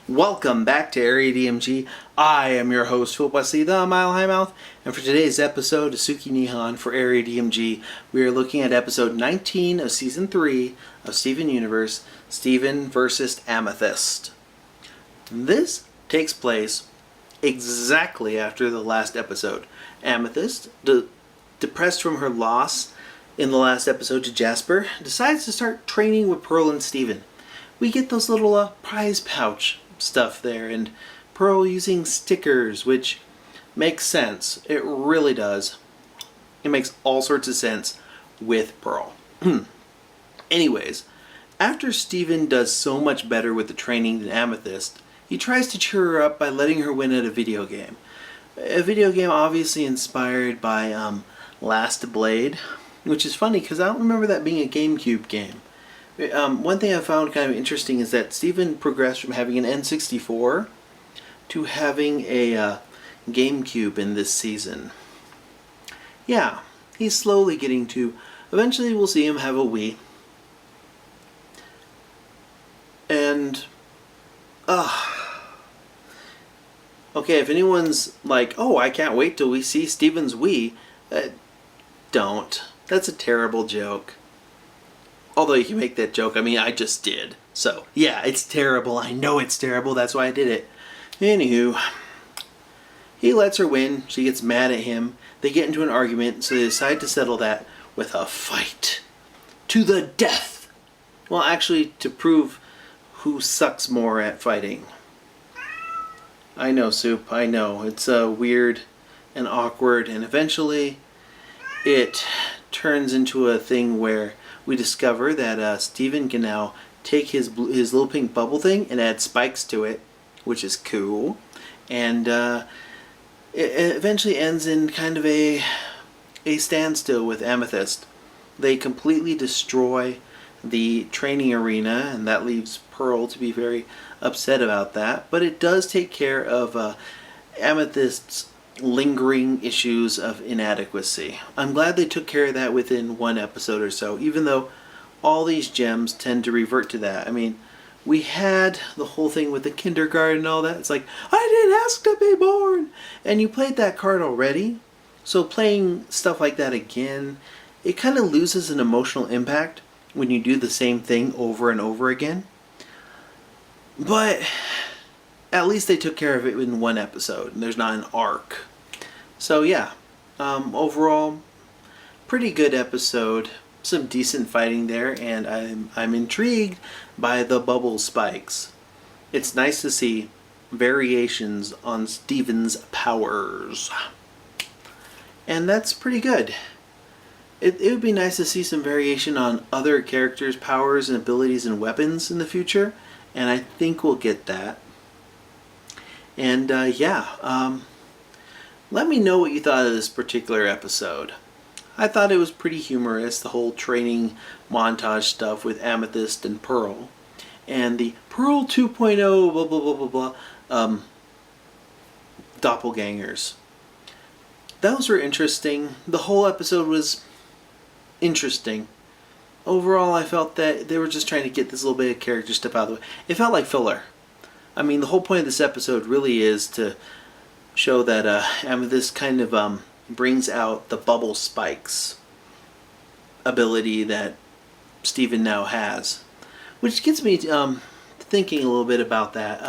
Welcome back to Area DMG. I am your host, Philip Wesley, the Mile High Mouth, and for today's episode of Suki Nihon for Area DMG, we are looking at episode 19 of season 3 of Steven Universe, Steven vs. Amythest. This takes place exactly after the last episode. Amythest, depressed from her loss in the last episode to Jasper, decides to start training with Pearl and Steven. We get those little prize pouch stuff there, and Pearl using stickers, which makes sense. It really does. It makes all sorts of sense with Pearl. Anyways, after Steven does so much better with the training than Amythest, he tries to cheer her up by letting her win at a video game. A video game obviously inspired by Last Blade, which is funny because I don't remember that being a Game Cube game. One thing I found kind of interesting is that Steven progressed from having an N64 to having a GameCube in this season. Yeah, he's slowly getting to. Eventually we'll see him have a Wii. And, okay, if anyone's like, oh, I can't wait till we see Steven's Wii, don't. That's a terrible joke. Although you can make that joke, I mean, I just did. So, yeah, it's terrible. I know it's terrible. That's why I did it. Anywho, he lets her win. She gets mad at him. They get into an argument, so they decide to settle that with a fight. To the death! Well, actually, to prove who sucks more at fighting. I know, Soup. I know. It's weird and awkward, and eventually it turns into a thing where we discover that Steven can now take his little pink bubble thing and add spikes to it, which is cool. And it eventually ends in kind of a standstill with Amythest. They completely destroy the training arena, and that leaves Pearl to be very upset about that. But it does take care of Amythest's lingering issues of inadequacy. I'm glad they took care of that within one episode or so, even though all these gems tend to revert to that. I mean, we had the whole thing with the kindergarten and all that. It's like, I didn't ask to be born! And you played that card already, so playing stuff like that again, it kind of loses an emotional impact when you do the same thing over and over again. But at least they took care of it in one episode, and there's not an arc. So yeah, overall, pretty good episode. Some decent fighting there, and I'm intrigued by the bubble spikes. It's nice to see variations on Steven's powers, and that's pretty good. It would be nice to see some variation on other characters' powers and abilities and weapons in the future, and I think we'll get that. And let me know what you thought of this particular episode. I thought it was pretty humorous, the whole training montage stuff with Amythest and Pearl. And the Pearl 2.0 blah blah blah blah blah doppelgangers. Those were interesting. The whole episode was interesting. Overall, I felt that they were just trying to get this little bit of character stuff out of the way. It felt like filler. I mean, the whole point of this episode really is to show that Amythest kind of brings out the bubble spikes ability that Steven now has. Which gets me thinking a little bit about that.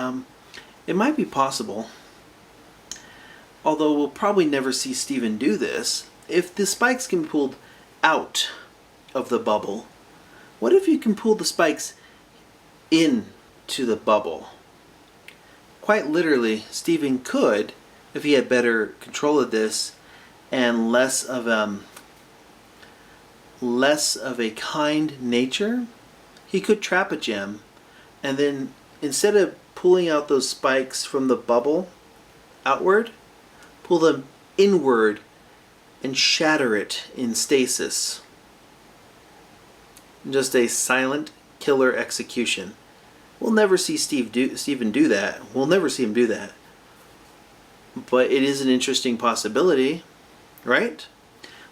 It might be possible, although we'll probably never see Steven do this, if the spikes can be pulled out of the bubble. What if you can pull the spikes into the bubble? Quite literally, Steven could, if he had better control of this and less of a kind nature, he could trap a gem, and then instead of pulling out those spikes from the bubble outward, pull them inward and shatter it in stasis. Just a silent killer execution. We'll never see Steven do that. We'll never see him do that. But it is an interesting possibility, right?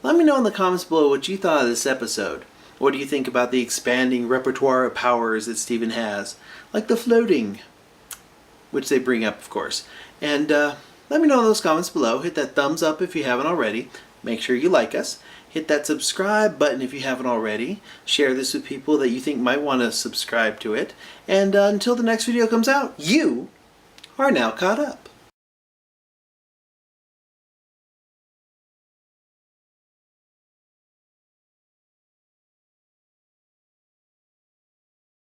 Let me know in the comments below what you thought of this episode. What do you think about the expanding repertoire of powers that Steven has? Like the floating. which they bring up, of course. And let me know in those comments below. Hit that thumbs up if you haven't already. Make sure you like us. Hit that subscribe button if you haven't already. Share this with people that you think might want to subscribe to it. And until the next video comes out, you are now caught up.